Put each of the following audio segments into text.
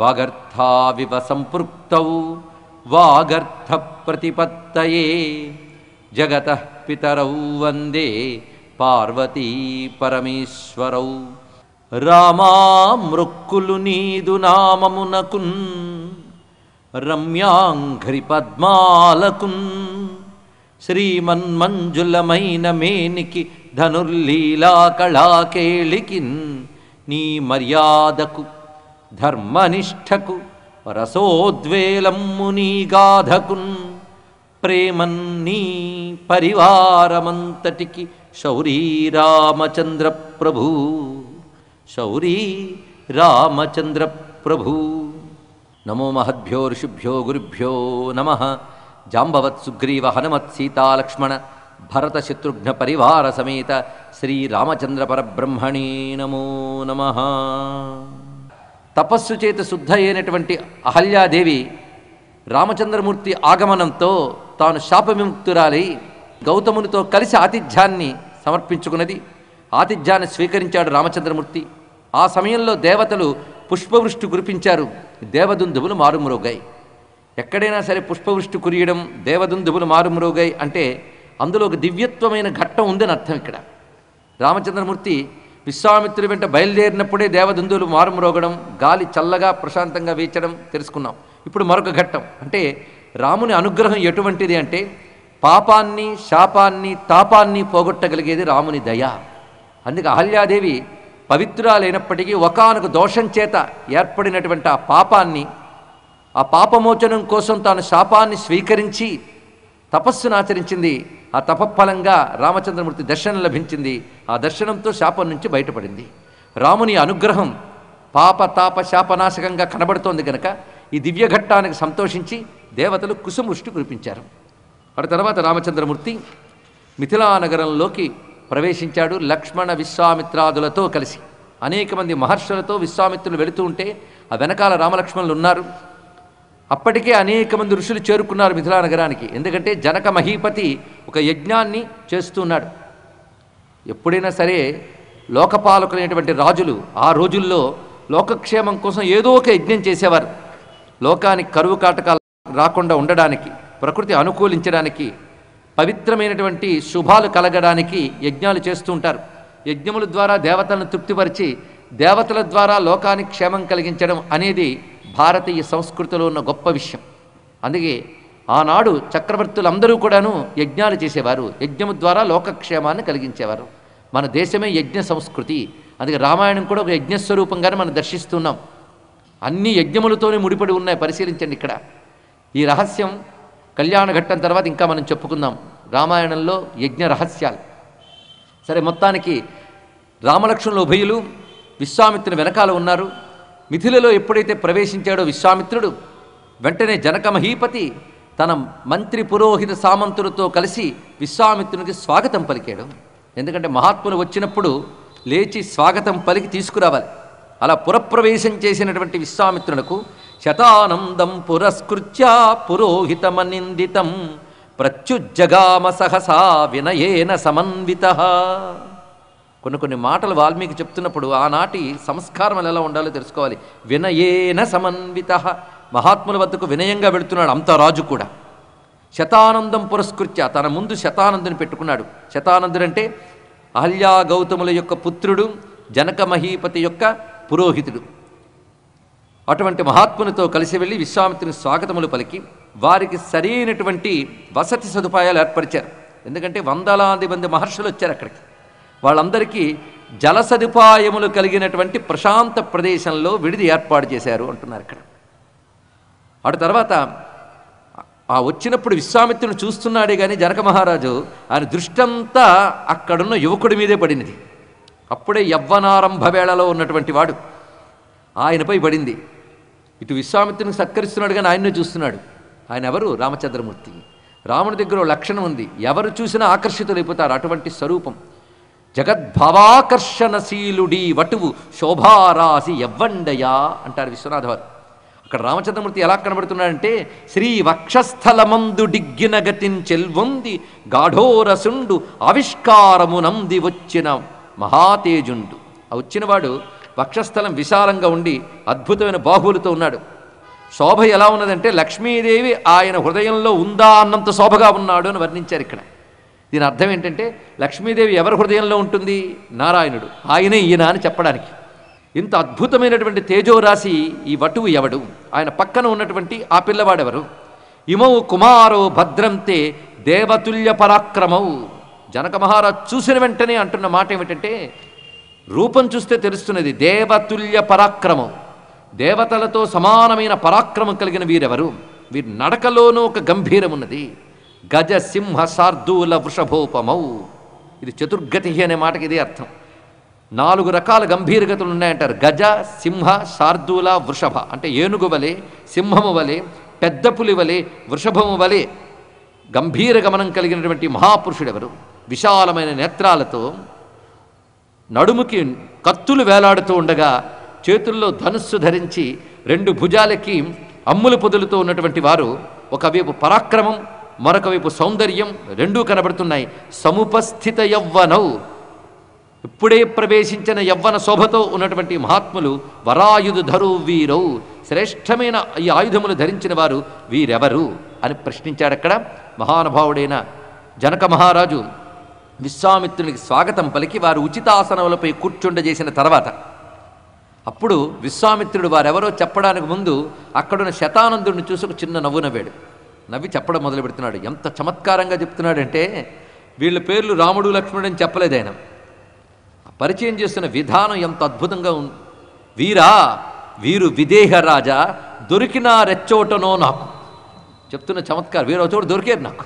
వాగర్థావివ సంపృక్తౌ వాగర్థ ప్రతిపత్తయే జగతః పితరౌ వందే పార్వతీ పరమేశ్వరౌ. రామా మృక్కులు నీదు నామమునకున్ రమ్యాంఘ్రి పద్మాలకున్ శ్రీమన్మంజులమైన మేనికి ధనుర్లీలా కళాకేళికిన్ నీ మర్యాదకు ధర్మనిష్టకు రసోద్వేలమ్ము నీ గాధకున్ ప్రేమన్నీ పరివారమంతటికి శౌరీ రామచంద్ర ప్రభు శౌరీ రామచంద్ర ప్రభు. నమో మహద్భ్యో ఋషిభ్యో గురుభ్యో నమః. జాంబవత్ సుగ్రీవ హనుమత్ సీతాలక్ష్మణ భరత శత్రుఘ్న పరివార సమేత శ్రీరామచంద్ర పరబ్రహ్మణే నమో నమః. తపస్సు చేత శుద్ధ అయినటువంటి అహల్యాదేవి రామచంద్రమూర్తి ఆగమనంతో తాను శాపవిముక్తురాలై గౌతమునితో కలిసి ఆతిథ్యాన్ని సమర్పించుకున్నది. ఆతిథ్యాన్ని స్వీకరించాడు రామచంద్రమూర్తి. ఆ సమయంలో దేవతలు పుష్పవృష్టి కురిపించారు. దేవదుందుబులు మారుమ్రోగాయి. ఎక్కడైనా సరే పుష్పవృష్టి కురియడం, దేవదుందుబులు మారుమ్రోగాయి అంటే అందులో ఒక దివ్యత్వమైన ఘట్టం ఉందని అర్థం. ఇక్కడ రామచంద్రమూర్తి విశ్వామిత్రుడి వెంట బయలుదేరినప్పుడే దేవదుందులు మారుమ్రోగడం, గాలి చల్లగా ప్రశాంతంగా వీచడం తెలుసుకున్నాం. ఇప్పుడు మరొక ఘట్టం అంటే రాముని అనుగ్రహం ఎటువంటిది అంటే పాపాన్ని శాపాన్ని తాపాన్ని పోగొట్టగలిగేది రాముని దయ. అందుకే అహల్యాదేవి పవిత్రురాలైనప్పటికీ ఒకానొక దోషం చేత ఏర్పడినటువంటి ఆ పాపాన్ని, ఆ పాపమోచనం కోసం తాను శాపాన్ని స్వీకరించి తపస్సును ఆచరించింది. ఆ తపఫలంగా రామచంద్రమూర్తి దర్శనం లభించింది. ఆ దర్శనంతో శాపం నుంచి బయటపడింది. రాముని అనుగ్రహం పాప తాప శాపనాశకంగా కనబడుతోంది కనుక ఈ దివ్యఘట్టానికి సంతోషించి దేవతలు కుసుమృష్టి కురిపించారు. ఆ తర్వాత రామచంద్రమూర్తి మిథిలానగరంలోకి ప్రవేశించాడు. లక్ష్మణ విశ్వామిత్రాదులతో కలిసి అనేక మంది మహర్షులతో విశ్వామిత్రులు వెళుతూ ఉంటే ఆ వెనకాల రామలక్ష్మణులు ఉన్నారు. అప్పటికే అనేక మంది ఋషులు చేరుకున్నారు మిథిలానగరానికి. ఎందుకంటే జనక మహీపతి ఒక యజ్ఞాన్ని చేస్తున్నాడు. ఎప్పుడైనా సరే లోకపాలకులైనటువంటి రాజులు ఆ రోజుల్లో లోకక్షేమం కోసం ఏదో ఒక యజ్ఞం చేసేవారు. లోకానికి కరువు కాటకాలు రాకుండా ఉండడానికి, ప్రకృతి అనుకూలించడానికి, పవిత్రమైనటువంటి శుభాలు కలగడానికి యజ్ఞాలు చేస్తూ ఉంటారు. యజ్ఞముల ద్వారా దేవతలను తృప్తిపరిచి దేవతల ద్వారా లోకానికి క్షేమం కలిగించడం అనేది భారతీయ సంస్కృతిలో ఉన్న గొప్ప విషయం. అందుకే ఆనాడు చక్రవర్తులందరూ కూడాను యజ్ఞాలు చేసేవారు. యజ్ఞము ద్వారా లోకక్షేమాన్ని కలిగించేవారు. మన దేశమే యజ్ఞ సంస్కృతి. అందుకే రామాయణం కూడా ఒక యజ్ఞస్వరూపంగానే మనం దర్శిస్తున్నాం. అన్ని యజ్ఞములతోనే ముడిపడి ఉన్నాయి. పరిశీలించండి ఇక్కడ ఈ రహస్యం. కళ్యాణ ఘట్టం తర్వాత ఇంకా మనం చెప్పుకుందాం రామాయణంలో యజ్ఞ రహస్యాలు. సరే, మొత్తానికి రామలక్ష్మణుల ఉభయులు విశ్వామిత్రుని వెనకాల ఉన్నారు. మిథిలలో ఎప్పుడైతే ప్రవేశించాడో విశ్వామిత్రుడు, వెంటనే జనక మహీపతి తన మంత్రి పురోహిత సామంతులతో కలిసి విశ్వామిత్రునికి స్వాగతం పలికాడు. ఎందుకంటే మహాత్ములు వచ్చినప్పుడు లేచి స్వాగతం పలికి తీసుకురావాలి. అలా పురప్రవేశం చేసినటువంటి విశ్వామిత్రునకు శతానందం పురస్కృత్య పురోహితమనిందితం ప్రత్యుజ్జగామ సహసా వినయేన సమన్వితః. కొన్ని మాటలు వాల్మీకి చెప్తున్నప్పుడు ఆనాటి సంస్కారం ఎలా ఉండాలో తెలుసుకోవాలి. వినయేన సమన్వితః, మహాత్ముల వద్దకు వినయంగా వెళుతున్నాడు అంత రాజు కూడా. శతానందం పురస్కృత్య, తన ముందు శతానందుని పెట్టుకున్నాడు. శతానందుడంటే అహల్యా గౌతముల యొక్క పుత్రుడు, జనక మహీపతి యొక్క పురోహితుడు. అటువంటి మహాత్మునితో కలిసి వెళ్ళి విశ్వామిత్రుని స్వాగతములు పలికి వారికి సరైనటువంటి వసతి సదుపాయాలు ఏర్పరిచారు. ఎందుకంటే వందలాది మంది మహర్షులు వచ్చారు అక్కడికి. వాళ్ళందరికీ జల సదుపాయములు కలిగినటువంటి ప్రశాంత ప్రదేశంలో విడిది ఏర్పాటు చేశారు అంటున్నారు ఇక్కడ. అటు తర్వాత ఆ వచ్చినప్పుడు విశ్వామిత్రుని చూస్తున్నాడే కానీ జనక మహారాజు ఆయన దృష్టంతా అక్కడున్న యువకుడి మీదే పడినది. అప్పుడే యవ్వనారంభ వేళలో ఉన్నటువంటి వాడు ఆయనపై పడింది. ఇటు విశ్వామిత్రుని సత్కరిస్తున్నాడు కానీ ఆయన్నే చూస్తున్నాడు. ఆయన ఎవరు? రామచంద్రమూర్తి. రాముడి దగ్గర లక్షణం ఉంది, ఎవరు చూసినా ఆకర్షితులైపోతారు. అటువంటి స్వరూపం. జగద్భవాకర్షణశీలుడి వటువు శోభారాశి ఎవ్వండయా అంటారు విశ్వనాథ వారు. అక్కడ రామచంద్రమూర్తి ఎలా కనబడుతున్నాడంటే శ్రీ వక్షస్థలమందు డిగ్గిన గతిన్ చెల్వొంది గాఢోరసుండు ఆవిష్కారమునంది వచ్చిన మహాతేజుండు. ఆ వచ్చినవాడు వక్షస్థలం విశాలంగా ఉండి అద్భుతమైన బాహువులతో ఉన్నాడు. శోభ ఎలా ఉన్నదంటే లక్ష్మీదేవి ఆయన హృదయంలో ఉందా అన్నంత శోభగా ఉన్నాడు అని వర్ణించారు ఇక్కడ. దీని అర్థం ఏంటంటే లక్ష్మీదేవి ఎవరి హృదయంలో ఉంటుంది? నారాయణుడు, ఆయనే ఈయన అని చెప్పడానికి. ఇంత అద్భుతమైనటువంటి తేజోరాశి ఈ వటువు ఎవడు? ఆయన పక్కన ఉన్నటువంటి ఆ పిల్లవాడెవరు? ఇమౌ కుమారో భద్రంతే దేవతుల్య పరాక్రమౌ. జనక మహారాజ్ చూసిన వెంటనే అంటున్న మాట ఏమిటంటే, రూపం చూస్తే తెలుస్తున్నది దేవతుల్య పరాక్రమం, దేవతలతో సమానమైన పరాక్రమం కలిగిన వీరెవరు? వీరి నడకలోనూ ఒక గంభీరం ఉన్నది. గజ సింహ శార్దూల వృషభోపమౌ. ఇది చతుర్గతి అనే మాటకి ఇదే అర్థం. 4 రకాల గంభీరగతులు ఉన్నాయంటారు. గజ, సింహ, శార్దూల, వృషభ. అంటే ఏనుగు వలె, సింహము వలె, పెద్ద పులి వలె, వృషభము వలె గంభీర గమనం కలిగినటువంటి మహాపురుషుడెవరు? విశాలమైన నేత్రాలతో, నడుముకి కత్తులు వేలాడుతూ ఉండగా, చేతుల్లో ధనుస్సు ధరించి 2 భుజాలకి అమ్ముల పొదులుతో ఉన్నటువంటి వారు. ఒకవైపు పరాక్రమం, మరొక వైపు సౌందర్యం రెండూ కనబడుతున్నాయి. సముపస్థిత యవ్వనౌ, ఇప్పుడే ప్రవేశించిన యవ్వన శోభతో ఉన్నటువంటి మహాత్ములు. వరాయుధు ధరు వీరౌ, శ్రేష్టమైన ఈ ఆయుధములు ధరించిన వారు వీరెవరు అని ప్రశ్నించాడు. అక్కడ మహానుభావుడైన జనక మహారాజు విశ్వామిత్రునికి స్వాగతం పలికి వారు ఉచితాసనములపై కూర్చుండజేసిన తర్వాత, అప్పుడు విశ్వామిత్రుడు వారెవరో చెప్పడానికి ముందు అక్కడున్న శతానందుడిని చూసి ఒక చిన్న నవ్వు నవ్వాడు. నవ్వి చెప్పడం మొదలు పెడుతున్నాడు. ఎంత చమత్కారంగా చెప్తున్నాడంటే, వీళ్ళ పేర్లు రాముడు లక్ష్మణుడు అని చెప్పలేదు ఆయన. పరిచయం చేస్తున్న విధానం ఎంత అద్భుతంగా ఉంది. వీరు విదేహ రాజా, దొరికినా రెచ్చోటనో నాకు చెప్తున్న చమత్కారం. వీరు ఒక చోటు దొరికారు నాకు.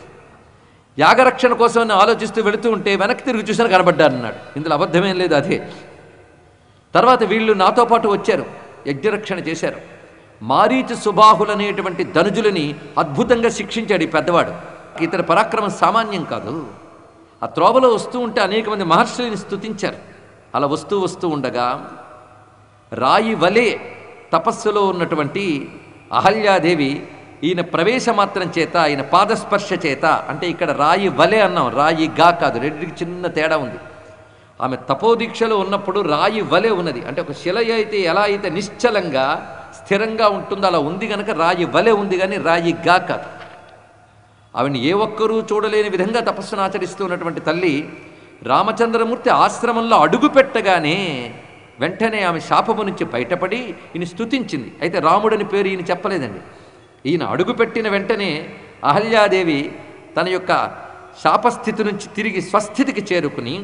యాగరక్షణ కోసం ఆలోచిస్తూ వెళుతూ ఉంటే వెనక్కి తిరిగి చూసిన కనబడ్డారన్నాడు. ఇందులో అబద్ధమేం లేదు. అదే తర్వాత వీళ్ళు నాతో పాటు వచ్చారు, యజ్ఞరక్షణ చేశారు. మారీచ సుబాహులనేటువంటి ధనుజులని అద్భుతంగా శిక్షించాడు ఈ పెద్దవాడు. ఇతని పరాక్రమం సామాన్యం కాదు. ఆ త్రోవలో వస్తూ ఉంటే అనేక మంది మహర్షులని స్తుతించారు. అలా వస్తూ ఉండగా రాయి వలె తపస్సులో ఉన్నటువంటి అహల్యాదేవి ఈయన ప్రవేశమాత్రం చేత, ఆయన పాదస్పర్శ చేత, అంటే ఇక్కడ రాయి వలె అన్నాం, రాయి గా కాదు, రెండింటికి చిన్న తేడా ఉంది. ఆమె తపోదీక్షలో ఉన్నప్పుడు రాయి వలె ఉన్నది. అంటే ఒక శిల అయితే ఎలా అయితే నిశ్చలంగా స్థిరంగా ఉంటుందో అలా ఉంది కనుక రాయి వలె ఉంది, కానీ రాయి గా కాదు. ఆవిని ఏ ఒక్కరూ చూడలేని విధంగా తపస్సును ఆచరిస్తూ ఉన్నటువంటి తల్లి రామచంద్రమూర్తి ఆశ్రమంలో అడుగు పెట్టగానే వెంటనే ఆమె శాపము నుంచి బయటపడి ఈయన స్తుతించింది. అయితే రాముడని పేరు ఈయన చెప్పలేదండి. ఈయన అడుగుపెట్టిన వెంటనే అహల్యాదేవి తన యొక్క శాపస్థితి నుంచి తిరిగి స్వస్థితికి చేరుకుని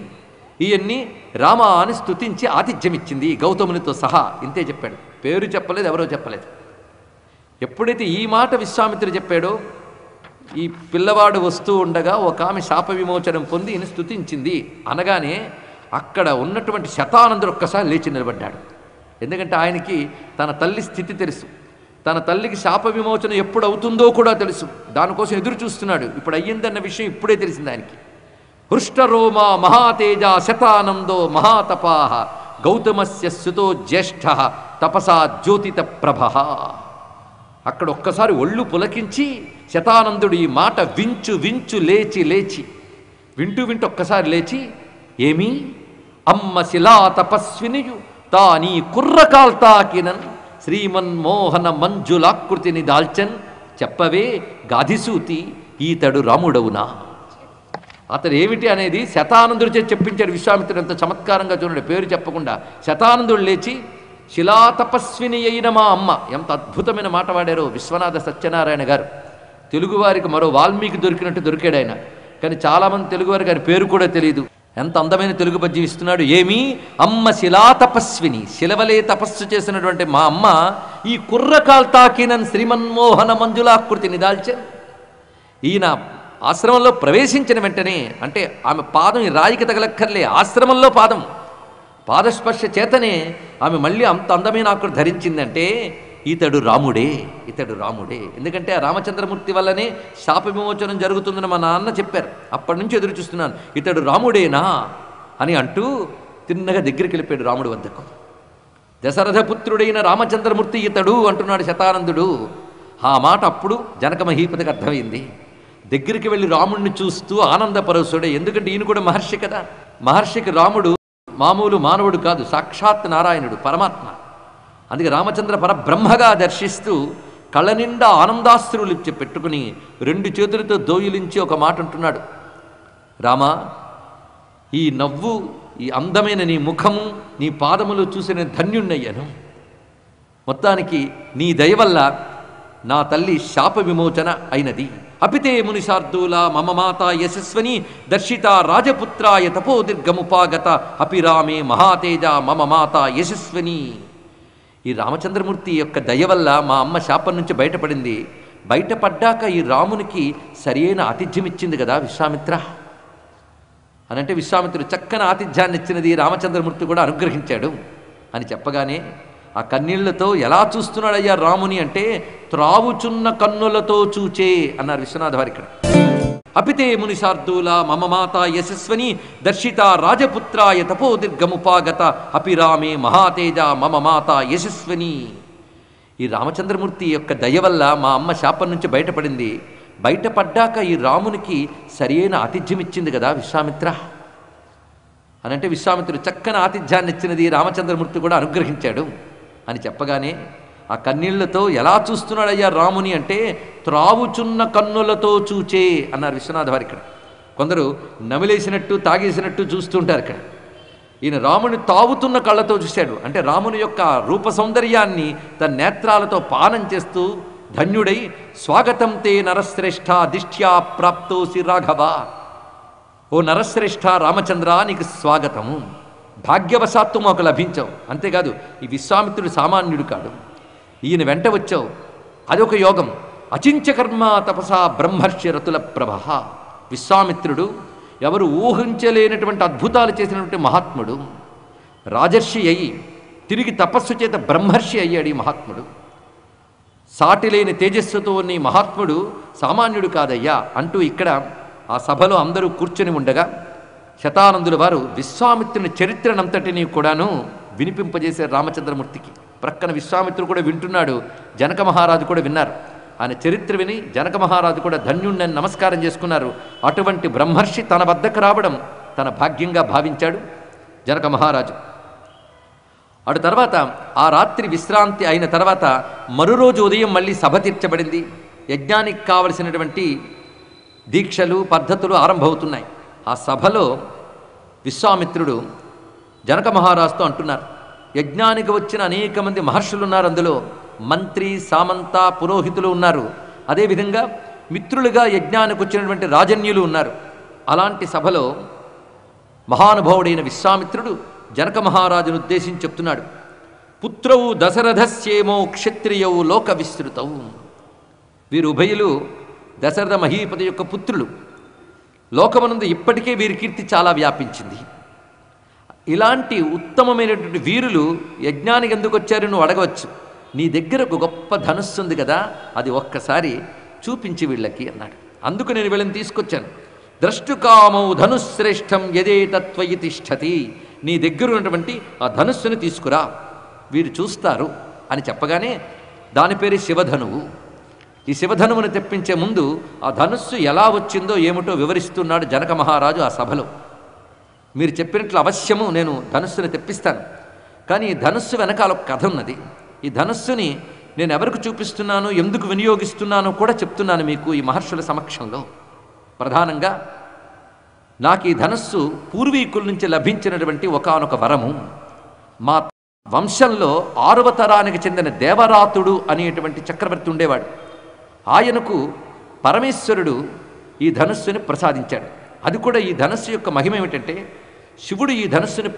ఈయన్ని రామ అని స్తుతించి ఆతిథ్యమిచ్చింది గౌతమునితో సహా. ఇంతే చెప్పాడు, పేరు చెప్పలేదు, ఎవరో చెప్పలేదు. ఎప్పుడైతే ఈ మాట విశ్వామిత్రుడు చెప్పాడో, ఈ పిల్లవాడు వస్తూ ఉండగా ఒక ఆమె శాప విమోచనం పొంది ఈయన స్తుతించింది అనగానే అక్కడ ఉన్నటువంటి శతానందుడు ఒక్కసారి లేచి నిలబడ్డాడు. ఎందుకంటే ఆయనకి తన తల్లి స్థితి తెలుసు, తన తల్లికి శాప విమోచన ఎప్పుడు అవుతుందో కూడా తెలుసు. దానికోసం ఎదురు చూస్తున్నాడు. ఇప్పుడు అయ్యిందన్న విషయం ఇప్పుడే తెలిసింది ఆయనకి. హృష్టరోమ మహాతేజ శతానందో మహాతపాహ గౌతమస్య సుతో జ్యేష్ఠ తపసా జ్యోతిత ప్రభ. అక్కడ ఒక్కసారి ఒళ్ళు పులకించి శతానందుడు ఈ మాట వించు లేచి వింటూ ఒక్కసారి లేచి, ఏమీ అమ్మ శిలా తపస్వినియు తానీ కుర్రకాల్తాకినన్ శ్రీమన్మోహన మంజులాకృతిని దాల్చన్ చెప్పవే గాధిసూతి ఈతడు రాముడవునా. అతడు ఏమిటి అనేది శతానందుడి చేసి చెప్పించాడు విశ్వామిత్రుడు. ఎంత చమత్కారంగా చూడండి, పేరు చెప్పకుండా శతానందుడు లేచి, శిలాతపస్విని అయిన మా అమ్మ. ఎంత అద్భుతమైన మాట వాడారో విశ్వనాథ సత్యనారాయణ గారు. తెలుగువారికి మరో వాల్మీకి దొరికినట్టు దొరికాడు ఆయన. కానీ చాలామంది తెలుగువారికి ఆయన పేరు కూడా తెలియదు. ఎంత అందమైన తెలుగు పద్యం ఇస్తున్నాడు. ఏమీ అమ్మ శిలాతపస్విని, శిలవలే తపస్సు చేసినటువంటి మా అమ్మ ఈ కుర్రకాల్తాకినన్ శ్రీమన్మోహన మంజులాకృతిని దాల్చన్. ఈయన ఆశ్రమంలో ప్రవేశించిన వెంటనే, అంటే ఆమె పాదం ఈ రాయికి తగలక్కర్లే, ఆశ్రమంలో పాదస్పర్శ చేతనే ఆమె మళ్ళీ అంత అందమైన ఆకృతి ధరించిందంటే ఇతడు రాముడే. ఎందుకంటే ఆ రామచంద్రమూర్తి వల్లనే శాప విమోచనం జరుగుతుందని మా నాన్న చెప్పారు. అప్పటి నుంచి ఎదురు చూస్తున్నాను, ఇతడు రాముడేనా అని అంటూ తిన్నగా దగ్గరికి వెళ్ళిపోయాడు రాముడి వద్దకు. దశరథపుత్రుడైన రామచంద్రమూర్తి ఇతడు అంటున్నాడు శతానందుడు. ఆ మాట అప్పుడు జనక మహీపతికి అర్థమైంది. దగ్గరికి వెళ్ళి రాముడిని చూస్తూ ఆనందపరవశుడే. ఎందుకంటే ఈయన కూడా మహర్షి కదా. మహర్షికి రాముడు మామూలు మానవుడు కాదు, సాక్షాత్ నారాయణుడు, పరమాత్మ. అందుకే రామచంద్ర పరబ్రహ్మగా దర్శిస్తూ కళ్ళ నిండా ఆనందాశ్రులు పెట్టుకుని 2 చేతులతో దోయిలించి ఒక మాట అంటున్నాడు, రామా, ఈ నవ్వు, ఈ అందమైన నీ ముఖము, నీ పాదములు చూసిన ధన్యుణ్ణయ్యను. మొత్తానికి నీ దయ వల్ల నా తల్లి శాప విమోచన అయినది. అపితే మునిశార్దూల మమ మాత యశస్వని దర్శిత రాజపుత్రాయ తపోదీర్ఘముపాగత అపిరామే మహాతేజ మమ మాత యశస్వని. ఈ రామచంద్రమూర్తి యొక్క దయ వల్ల మా అమ్మ శాపం నుంచి బయటపడింది. బయటపడ్డాక ఈ రామునికి సరైన ఆతిథ్యం ఇచ్చింది కదా విశ్వామిత్ర అనంటే, విశ్వామిత్రుడు చక్కని ఆతిథ్యాన్ని ఇచ్చినది రామచంద్రమూర్తి కూడా అనుగ్రహించాడు అని చెప్పగానే ఆ కన్నీళ్లతో ఎలా చూస్తున్నాడయ్యా రాముని అంటే, త్రావుచున్న కన్నులతో చూచే అన్నారు విశ్వనాథ వారి ఇక్కడ. అపితే మునిశార్దూల మమ మాత యశస్వని దర్శిత రాజపుత్రాయ తపోదీర్ఘముపాగత అపిరామే మహాతేజ మమ మాత యశస్వని. ఈ రామచంద్రమూర్తి యొక్క దయ వల్ల మా అమ్మ శాపం నుంచి బయటపడింది. బయటపడ్డాక ఈ రామునికి సరైన ఆతిథ్యం ఇచ్చింది కదా విశ్వామిత్ర అనంటే, విశ్వామిత్రుడు చక్కని ఆతిథ్యాన్ని ఇచ్చినది రామచంద్రమూర్తి కూడా అనుగ్రహించాడు అని చెప్పగానే ఆ కన్నీళ్లతో ఎలా చూస్తున్నాడయ్యా రాముని అంటే, త్రావుచున్న కన్నులతో చూచే అన్నారు విశ్వనాథ వారి ఇక్కడ. కొందరు నమిలేసినట్టు తాగేసినట్టు చూస్తుంటారు. ఇక్కడ ఈయన రాముని తావుతున్న కళ్ళతో చూశాడు. అంటే రాముని యొక్క రూప సౌందర్యాన్ని తన నేత్రాలతో పానం చేస్తూ ధన్యుడై, స్వాగతం తే నరశ్రేష్ఠ దిష్ట్యా ప్రాప్తోసి రాఘవ. ఓ నరశ్రేష్ఠ రామచంద్ర, నీకు స్వాగతము. భాగ్యవశాత్తు మాకు లభించావు. అంతేకాదు, ఈ విశ్వామిత్రుడు సామాన్యుడు కాడు, ఈయన వెంట వచ్చావు, అదొక యోగం. అచించకర్మ తపసా బ్రహ్మర్షి రతుల ప్రభ. విశ్వామిత్రుడు ఎవరు ఊహించలేనటువంటి అద్భుతాలు చేసినటువంటి మహాత్ముడు. రాజర్షి అయి తిరిగి తపస్సు చేత బ్రహ్మర్షి అయ్యాడు ఈ మహాత్ముడు. సాటిలేని తేజస్సుతో ఉన్న ఈ మహాత్ముడు సామాన్యుడు కాదయ్యా అంటూ ఇక్కడ ఆ సభలో అందరూ కూర్చొని ఉండగా శతానందుల వారు విశ్వామిత్రుని చరిత్రనంతటినీ కూడాను వినిపింపజేశారు రామచంద్రమూర్తికి. ప్రక్కన విశ్వామిత్రుడు కూడా వింటున్నాడు, జనక మహారాజు కూడా విన్నారు. ఆయన చరిత్ర విని జనక మహారాజు కూడా ధన్యుణ్ణని నమస్కారం చేసుకున్నారు. అటువంటి బ్రహ్మర్షి తన వద్దకు రావడం తన భాగ్యంగా భావించాడు జనక మహారాజు. అటు తర్వాత ఆ రాత్రి విశ్రాంతి అయిన తర్వాత మరురోజు ఉదయం మళ్ళీ సభ తీర్చబడింది. యజ్ఞానికి కావలసినటువంటి దీక్షలు పద్ధతులు ఆరంభమవుతున్నాయి. ఆ సభలో విశ్వామిత్రుడు జనక మహారాజుతో అంటున్నారు, యజ్ఞానికి వచ్చిన అనేక మంది మహర్షులు ఉన్నారు, అందులో మంత్రి సామంత పురోహితులు ఉన్నారు, అదేవిధంగా మిత్రులుగా యజ్ఞానికి వచ్చినటువంటి రాజన్యులు ఉన్నారు. అలాంటి సభలో మహానుభావుడైన విశ్వామిత్రుడు జనక మహారాజును ఉద్దేశించి చెప్తున్నాడు, పుత్రవు దశరథస్యేమో క్షత్రియవు లోక విస్తృతవు. వీరు ఉభయులు దశరథ మహీపతి యొక్క పుత్రులు. లోకమనందు ఇప్పటికే వీరి కీర్తి చాలా వ్యాపించింది. ఇలాంటి ఉత్తమమైనటువంటి వీరులు యజ్ఞానికి ఎందుకు వచ్చారు నువ్వు అడగవచ్చు. నీ దగ్గర ఒక గొప్ప ధనుస్సు ఉంది కదా, అది ఒక్కసారి చూపించి వీళ్ళకి అన్నాడు. అందుకు నేను వీళ్ళని తీసుకొచ్చాను. ద్రష్టుకామౌ ధనుశ్రేష్టం యదేతత్వయి తిష్టతి. నీ దగ్గర ఉన్నటువంటి ఆ ధనుస్సుని తీసుకురా, వీరు చూస్తారు అని చెప్పగానే దాని పేరు శివధనువు. ఈ శివధనువుని తెప్పించే ముందు ఆ ధనుస్సు ఎలా వచ్చిందో ఏమిటో వివరిస్తున్నాడు జనక మహారాజు ఆ సభలో. మీరు చెప్పినట్లు అవశ్యము నేను ధనుస్సుని తెప్పిస్తాను, కానీ ఈ ధనుస్సు వెనకాల ఒక కథ ఉన్నది. ఈ ధనుస్సుని నేను ఎవరికి చూపిస్తున్నాను, ఎందుకు వినియోగిస్తున్నానో కూడా చెప్తున్నాను మీకు ఈ మహర్షుల సమక్షంలో. ప్రధానంగా నాకు ఈ ధనస్సు పూర్వీకుల నుంచి లభించినటువంటి ఒకానొక వరము. మా వంశంలో 6వ తరానికి చెందిన దేవరాతుడు అనేటువంటి చక్రవర్తి ఉండేవాడు. ఆయనకు పరమేశ్వరుడు ఈ ధనుస్సుని ప్రసాదించాడు. అది కూడా ఈ ధనుస్సు యొక్క మహిమ ఏమిటంటే, శివుడు ఈ ధనుస్సుని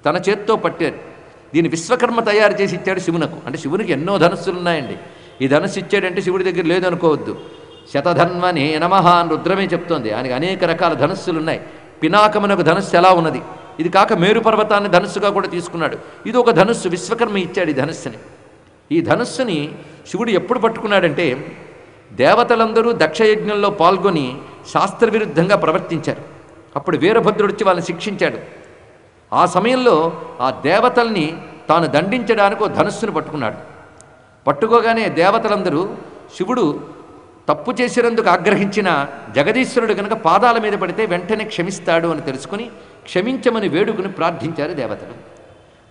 తన చేత్తో పట్టాడు. దీన్ని విశ్వకర్మ తయారు చేసి ఇచ్చాడు శివునకు. అంటే శివునికి ఎన్నో ధనుస్సులు ఉన్నాయండి. ఈ ధనుస్సు ఇచ్చాడంటే శివుడి దగ్గర లేదనుకోవద్దు. శతధన్వనే నమః అని రుద్రమే చెప్తోంది. ఆయనకి అనేక రకాల ధనుస్సులు ఉన్నాయి. పినాకమునకు ధనుస్సు ఎలా ఉన్నది, ఇది కాక మేరు పర్వతాన్ని ధనుస్సుగా కూడా తీసుకున్నాడు. ఇది ఒక ధనుస్సు, విశ్వకర్మ ఇచ్చాడు ఈ ధనుస్సుని. ఈ ధనుస్సుని శివుడు ఎప్పుడు పట్టుకున్నాడంటే, దేవతలందరూ దక్షయజ్ఞంలో పాల్గొని శాస్త్రవిరుద్ధంగా ప్రవర్తించారు. అప్పుడు వీరభద్రుడు వచ్చి వాళ్ళని శిక్షించాడు. ఆ సమయంలో ఆ దేవతల్ని తాను దండించడానికి ఒక ధనుస్సును పట్టుకున్నాడు. పట్టుకోగానే దేవతలందరూ శివుడు తప్పు చేసినందుకు ఆగ్రహించిన జగదీశ్వరుడు కనుక పాదాల మీద పడితే వెంటనే క్షమిస్తాడు అని తెలుసుకుని క్షమించమని వేడుకుని ప్రార్థించారు దేవతలు.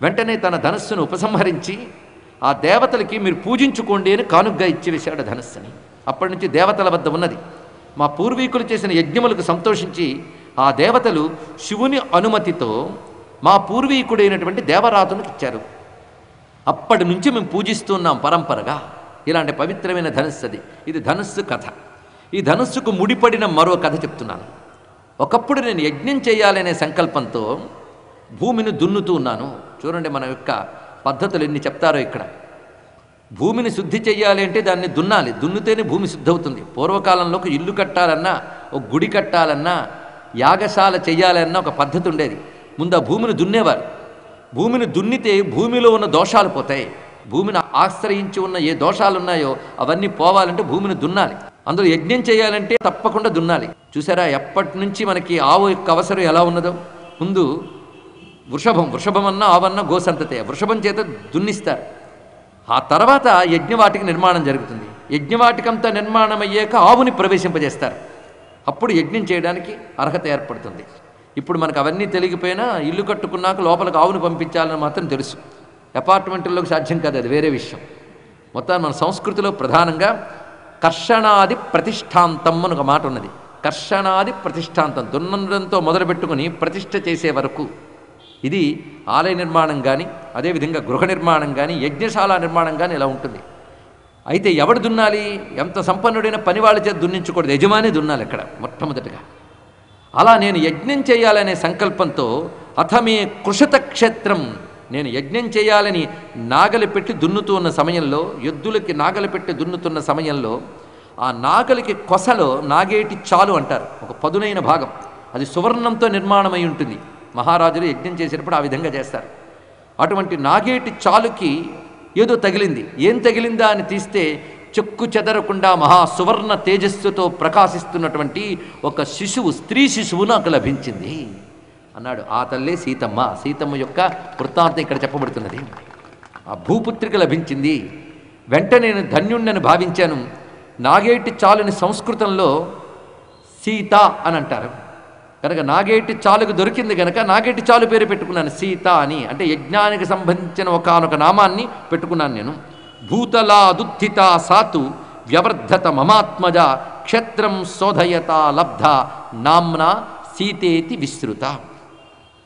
వెంటనే తన ధనస్సును ఉపసంహరించి ఆ దేవతలకి మీరు పూజించుకోండి అని కానుగ్గా ఇచ్చివేశాడు ధనస్సుని. అప్పటి నుంచి దేవతల వద్ద ఉన్నది. మా పూర్వీకులు చేసిన యజ్ఞములకు సంతోషించి ఆ దేవతలు శివుని అనుమతితో మా పూర్వీకుడైనటువంటి దేవరాతునికి ఇచ్చారు. అప్పటి నుంచి మేము పూజిస్తున్నాం పరంపరగా. ఇలాంటి పవిత్రమైన ధనుస్సు అది. ఇది ధనుస్సు కథ. ఈ ధనుస్సుకు ముడిపడిన మరో కథ చెప్తున్నాను. ఒకప్పుడు నేను యజ్ఞం చేయాలనే సంకల్పంతో భూమిని దున్నుతూ ఉన్నాను. చూడండి మన యొక్క పద్ధతులు ఎన్ని చెప్తారో ఇక్కడ. భూమిని శుద్ధి చేయాలి అంటే దాన్ని దున్నాలి. దున్నితేనే భూమి శుద్ధి అవుతుంది. పూర్వకాలంలో ఒక ఇల్లు కట్టాలన్నా, ఒక గుడి కట్టాలన్నా, యాగశాల చేయాలన్నా ఒక పద్ధతి ఉండేది. ముందు ఆ భూమిని దున్నేవారు. భూమిని దున్నితే భూమిలో ఉన్న దోషాలు పోతాయి. భూమిని ఆశ్రయించి ఉన్న ఏ దోషాలు ఉన్నాయో అవన్నీ పోవాలంటే భూమిని దున్నాలి. అందులో యజ్ఞం చేయాలంటే తప్పకుండా దున్నాలి. చూసారా ఎప్పటి నుంచి మనకి ఆవు యొక్క అవసరం ఎలా ఉన్నదో. ముందు వృషభం అన్నా ఆవన్నా గోసంతతే. వృషభం చేత దున్నిస్తారు. ఆ తర్వాత యజ్ఞవాటిక నిర్మాణం జరుగుతుంది. యజ్ఞవాటికంతా నిర్మాణం అయ్యాక ఆవుని ప్రవేశింపజేస్తారు. అప్పుడు యజ్ఞం చేయడానికి అర్హత ఏర్పడుతుంది. ఇప్పుడు మనకు అవన్నీ తెలిగిపోయినా ఇల్లు కట్టుకున్నాక లోపలికి ఆవును పంపించాలని మాత్రం తెలుసు. అపార్ట్మెంట్ల్లోకి సాధ్యం కాదు, అది వేరే విషయం. మొత్తం మన సంస్కృతిలో ప్రధానంగా కర్షణాది ప్రతిష్టాంతం అని ఒక మాట ఉన్నది. కర్షణాది ప్రతిష్టాంతం, దున్నడంతో మొదలుపెట్టుకుని ప్రతిష్ఠ చేసే వరకు. ఇది ఆలయ నిర్మాణం కానీ, అదేవిధంగా గృహ నిర్మాణం కానీ, యజ్ఞశాల నిర్మాణం కానీ ఇలా ఉంటుంది. అయితే ఎవడు దున్నాలి? ఎంత సంపన్నుడైన పనివాళ్ళ చేత దున్నించకూడదు, యజమాని దున్నాలి ఇక్కడ మొట్టమొదటిగా. అలా నేను యజ్ఞం చేయాలనే సంకల్పంతో అథమే కృషత క్షేత్రం, నేను యజ్ఞం చేయాలని నాగలి పెట్టి దున్నుతూ ఉన్న సమయంలో, ఎద్దులకి నాగలి పెట్టి దున్నుతున్న సమయంలో ఆ నాగలికి కొసలో నాగేటి చాలు అంటారు, ఒక పదునైన భాగం. అది సువర్ణంతో నిర్మాణమై ఉంటుంది. మహారాజులు యజ్ఞం చేసేటప్పుడు ఆ విధంగా చేస్తారు. అటువంటి నాగేటి చాలుకి ఏదో తగిలింది. ఏం తగిలిందా అని తీస్తే చెక్కు చెదరకుండా మహాసువర్ణ తేజస్సుతో ప్రకాశిస్తున్నటువంటి ఒక శిశువు, స్త్రీ శిశువు నాకు లభించింది అన్నాడు. ఆ తల్లే సీతమ్మ. సీతమ్మ యొక్క వృత్తాంతం ఇక్కడ చెప్పబడుతున్నది. ఆ భూపుత్రిక లభించింది. వెంటనే నేను ధన్యుణ్ణని భావించాను. నాగేటి చాలుని సంస్కృతంలో సీత అని అంటారు కనుక నాగేటి చాలుకు దొరికింది కనుక నాగేటి చాలు పేరు పెట్టుకున్నాను, సీత అని. అంటే యజ్ఞానికి సంబంధించిన ఒకానొక నామాన్ని పెట్టుకున్నాను నేను. భూతలాదుత్థిత సాతు వ్యవర్ధత మమాత్మజ క్షేత్రం శోధయత లబ్ధ నామ్నా సీతేతి విస్తృత.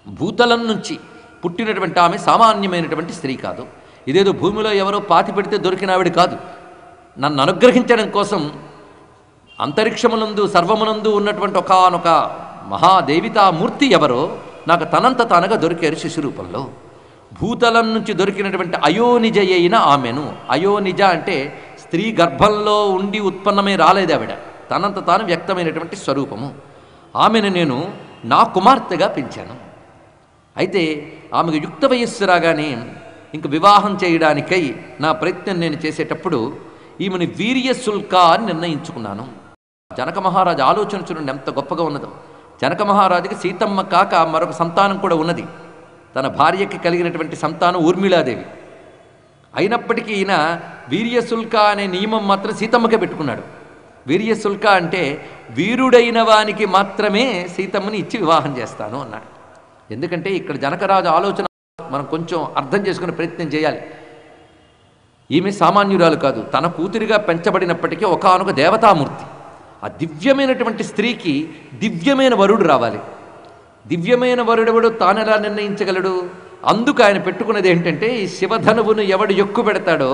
భూతలం నుంచి పుట్టినటువంటి ఆమె సామాన్యమైనటువంటి స్త్రీ కాదు. ఇదేదో భూమిలో ఎవరో పాతి పెడితే దొరికిన ఆవిడ కాదు. నన్ను అనుగ్రహించడం కోసం అంతరిక్షమునందు సర్వమునందు ఉన్నటువంటి ఒకానొక మహాదేవితామూర్తి ఎవరో నాకు తనంత తానుగా దొరికారు శిశు రూపంలో. భూతలం నుంచి దొరికినటువంటి అయోనిజ అయిన ఆమెను. అయోనిజ అంటే స్త్రీ గర్భంలో ఉండి ఉత్పన్నమై రాలేదు ఆవిడ, తనంత తాను వ్యక్తమైనటువంటి స్వరూపము. ఆమెను నేను నా కుమార్తెగా పెంచాను. అయితే ఆమెకు యుక్త వయస్సు రాగానే ఇంక వివాహం చేయడానికై నా ప్రయత్నం నేను చేసేటప్పుడు ఈమెను వీర్యశుల్క అని నిర్ణయించుకున్నాను. జనక మహారాజు ఆలోచన చూడండి ఎంత గొప్పగా ఉన్నదో. జనక మహారాజుకి సీతమ్మ కాక మరొక సంతానం కూడా ఉన్నది. తన భార్యకి కలిగినటువంటి సంతానం ఊర్మిళాదేవి. అయినప్పటికీ ఈయన వీర్యశుల్క అనే నియమం మాత్రం సీతమ్మకే పెట్టుకున్నాడు. వీర్యశుల్క అంటే వీరుడైన వానికి మాత్రమే సీతమ్మని ఇచ్చి వివాహం చేస్తాను అన్నాడు. ఎందుకంటే ఇక్కడ జనకరాజు ఆలోచన మనం కొంచెం అర్థం చేసుకునే ప్రయత్నం చేయాలి. ఈమె సామాన్యురాలు కాదు, తన కూతురిగా పెంచబడినప్పటికీ ఒకానొక దేవతామూర్తి. ఆ దివ్యమైనటువంటి స్త్రీకి దివ్యమైన వరుడు రావాలి. దివ్యమైన వరుడెవడు తానెలా నిర్ణయించగలడు? అందుకు ఆయన పెట్టుకున్నది ఏంటంటే ఈ శివధనువును ఎవడు ఎక్కువ పెడతాడో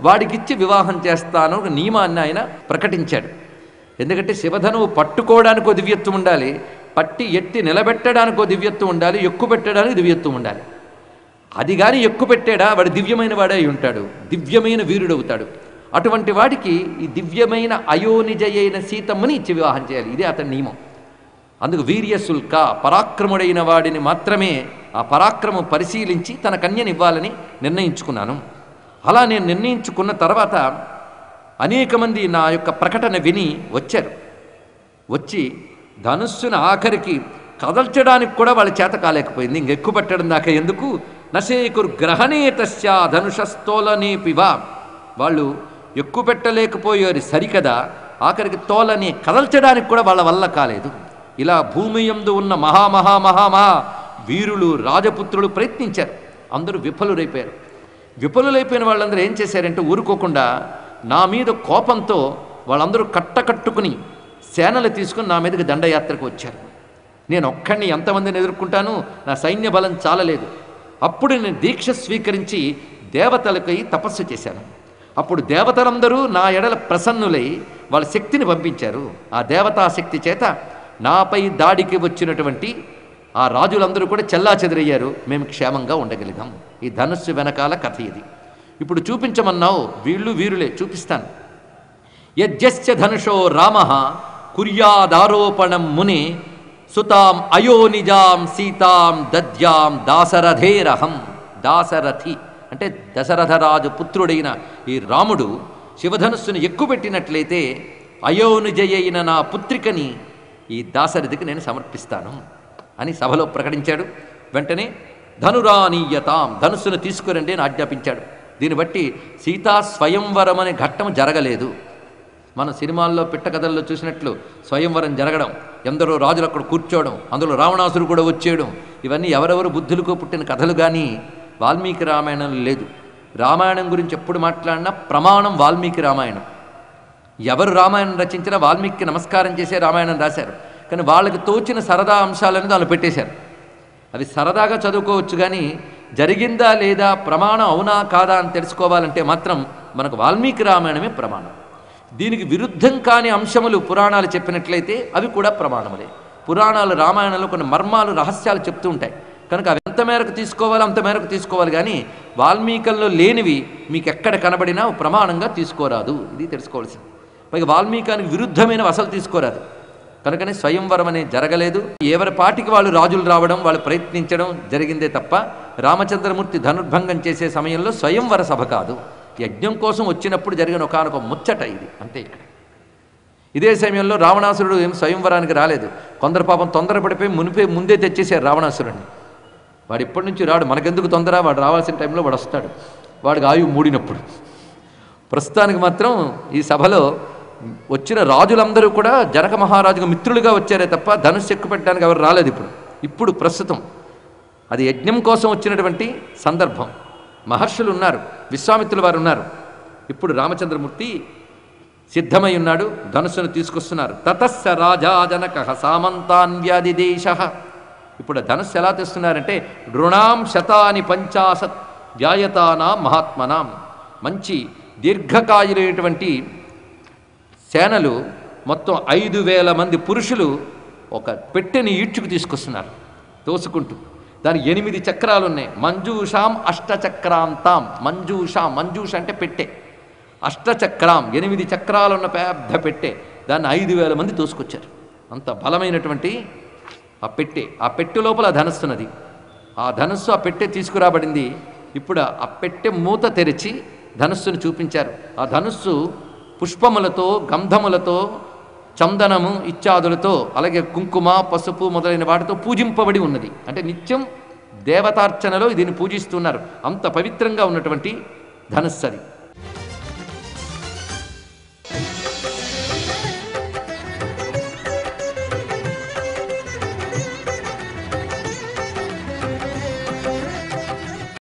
వాడికిచ్చి వివాహం చేస్తాను ఒక నియమాన్ని ఆయన ప్రకటించాడు. ఎందుకంటే శివధనువు పట్టుకోవడానికి ఒక దివ్యత్వం ఉండాలి, పట్టి ఎత్తి నిలబెట్టడానికి ఒక దివ్యత్వం ఉండాలి, ఎక్కువ పెట్టడానికి దివ్యత్వం ఉండాలి. అది కానీ ఎక్కువ పెట్టాడా వాడు దివ్యమైన వాడే అయి ఉంటాడు, దివ్యమైన వీరుడవుతాడు. అటువంటి వాడికి ఈ దివ్యమైన అయోనిజ అయిన సీతమ్మని ఇచ్చి వివాహం చేయాలి. ఇదే అతని నియమం. అందుకు వీర్యశుల్క, పరాక్రముడైన వాడిని మాత్రమే ఆ పరాక్రమం పరిశీలించి తన కన్యని ఇవ్వాలని నిర్ణయించుకున్నాను. అలా నేను నిర్ణయించుకున్న తర్వాత అనేక మంది నా యొక్క ప్రకటన విని వచ్చారు. వచ్చి ధనుస్సును ఆఖరికి కదల్చడానికి కూడా వాళ్ళ చేత కాలేకపోయింది. ఇంకెక్కువ పెట్టడం దాకా ఎందుకు, నశేకుర్ గ్రహణే తస్యా ధనుషస్తోలనేపివా. వాళ్ళు ఎక్కువ పెట్టలేకపోయారు సరికదా, ఆఖరికి తోలని కదల్చడానికి కూడా వాళ్ళ వల్ల కాలేదు. ఇలా భూమి యందు ఉన్న మహా వీరులు రాజపుత్రులు ప్రయత్నించారు, అందరూ విఫలురైపోయారు. విఫలులైపోయిన వాళ్ళందరూ ఏం చేశారంటే ఊరుకోకుండా నా మీద కోపంతో వాళ్ళందరూ కట్టకట్టుకుని సేనలు తీసుకుని నా మీదకి దండయాత్రకు వచ్చారు. నేను ఒక్కడిని ఎంతమందిని ఎదుర్కొంటాను, నా సైన్య బలం చాలలేదు. అప్పుడు నేను దీక్ష స్వీకరించి దేవతలకై తపస్సు చేశాను. అప్పుడు దేవతలందరూ నా ఎడల ప్రసన్నులై వాళ్ళ శక్తిని పంపించారు. ఆ దేవతా శక్తి చేత నాపై దాడికి వచ్చినటువంటి ఆ రాజులందరూ కూడా చెల్లాచెదరయ్యారు. మేము క్షేమంగా ఉండగలిగాం. ఈ ధనుస్సు వెనకాల కథ ఇది. ఇప్పుడు చూపించమన్నావు, వీళ్ళు వీరులే, చూపిస్తాను. యజ్జస్య ధనుషో రామ కుర్యాదారోపణం ముని సుతాం అయోనిజాం సీతాం దద్యాం దాశరథేరహం. దాశరథి అంటే దశరథరాజు పుత్రుడైన ఈ రాముడు శివధనుస్సును ఎక్కుపెట్టినట్లయితే అయోనిజయైన నా పుత్రికని ఈ దాశరథికి నేను సమర్పిస్తాను అని సభలో ప్రకటించాడు. వెంటనే ధనురానీయతాం, ధనుస్సును తీసుకురండి అని ఆజ్ఞాపించాడు. దీన్ని బట్టి సీతా స్వయంవరం అనే ఘట్టం జరగలేదు. మన సినిమాల్లో పిట్టకథల్లో చూసినట్లు స్వయంవరం జరగడం, ఎందరో రాజులు అక్కడ కూర్చోవడం, అందులో రావణాసురు కూడా వచ్చేయడం, ఇవన్నీ ఎవరెవరు బుద్ధులకు పుట్టిన కథలు. కానీ వాల్మీకి రామాయణం లేదు. రామాయణం గురించి ఎప్పుడు మాట్లాడినా ప్రమాణం వాల్మీకి రామాయణం. ఎవరు రామాయణం రచించినా వాల్మీకి నమస్కారం చేసే రామాయణం రాశారు. కానీ వాళ్ళకి తోచిన సరదా అంశాలను దాన్ని పెట్టేశారు. అవి సరదాగా చదువుకోవచ్చు, కానీ జరిగిందా లేదా, ప్రమాణం అవునా కాదా అని తెలుసుకోవాలంటే మాత్రం మనకు వాల్మీకి రామాయణమే ప్రమాణం. దీనికి విరుద్ధం కాని అంశములు పురాణాలు చెప్పినట్లయితే అవి కూడా ప్రమాణములే. పురాణాలు రామాయణంలో కొన్ని మర్మాలు, రహస్యాలు చెప్తూ ఉంటాయి. కనుక అవి ఎంత మేరకు తీసుకోవాలో అంత మేరకు తీసుకోవాలి. కానీ వాల్మీకంలో లేనివి మీకు ఎక్కడ కనబడినా ప్రమాణంగా తీసుకోరాదు. ఇది తెలుసుకోవాల్సింది. పైగా వాల్మీకానికి విరుద్ధమైనవి అసలు తీసుకోరాదు. కనుకనే స్వయంవరం అనేది జరగలేదు. ఎవరి పాటికి వాళ్ళు రాజులు రావడం, వాళ్ళు ప్రయత్నించడం జరిగిందే తప్ప రామచంద్రమూర్తి ధనుర్భంగం చేసే సమయంలో స్వయంవర సభ కాదు. యజ్ఞం కోసం వచ్చినప్పుడు జరిగిన ఒకానొక ముచ్చట ఇది, అంతే. ఇక్కడ ఇదే సమయంలో రావణాసురుడు ఏం స్వయంవరానికి రాలేదు. కొందరు పాపం తొందరపడిపోయి ముందే తెచ్చేశారు రావణాసురుడిని. వాడు ఇప్పటి నుంచి రాడు, మనకెందుకు తొందర, వాడు రావాల్సిన టైంలో వాడు వస్తాడు, వాడికి ఆయువు మూడినప్పుడు. ప్రస్తుతానికి మాత్రం ఈ సభలో వచ్చిన రాజులందరూ కూడా జనక మహారాజుకు మిత్రులుగా వచ్చారే తప్ప ధనుస్సు ఎక్కుపెట్టడానికి ఎవరు రాలేదు. ఇప్పుడు ప్రస్తుతం అది యజ్ఞం కోసం వచ్చినటువంటి సందర్భం. మహర్షులు ఉన్నారు, విశ్వామిత్రుల వారు ఉన్నారు. ఇప్పుడు రామచంద్రమూర్తి సిద్ధమై ఉన్నాడు, ధనుస్సును తీసుకొస్తున్నారు. తతస్స రాజా జనక సామంతాన్వ్యాధిదేశ. ఇప్పుడు ధనుస్సు ఎలా తెస్తున్నారంటే రుణాం శతాని పంచాశత్ వ్యాయతానాం మహాత్మనాం. మంచి దీర్ఘకాయులైనటువంటి సేనలు మొత్తం 5,000 మంది పురుషులు ఒక పెట్టెని ఈడ్చుకు తీసుకొస్తున్నారు తోసుకుంటూ. దానికి 8 చక్రాలు ఉన్నాయి. మంజూషాం అష్టచక్రాంతాం. మంజూష అంటే పెట్టె. అష్టచక్రాం 8 చక్రాలు ఉన్న పెద్ద పెట్టె. దాన్ని 5,000 మంది తోసుకొచ్చారు. అంత బలమైనటువంటి ఆ పెట్టె. ఆ పెట్టె లోపల ధనస్సున్నది. ఆ ధనస్సు, ఆ పెట్టె తీసుకురాబడింది. ఇప్పుడు ఆ పెట్టె మూత తెరిచి ధనస్సును చూపించారు. ఆ ధనుస్సు పుష్పములతో, గంధములతో, చందనము ఇత్యాదులతో, అలాగే కుంకుమ, పసుపు మొదలైన వాటితో పూజింపబడి ఉన్నది. అంటే నిత్యం దేవతార్చనలో దీన్ని పూజిస్తున్నారు. అంత పవిత్రంగా ఉన్నటువంటి ధనుస్సు అది.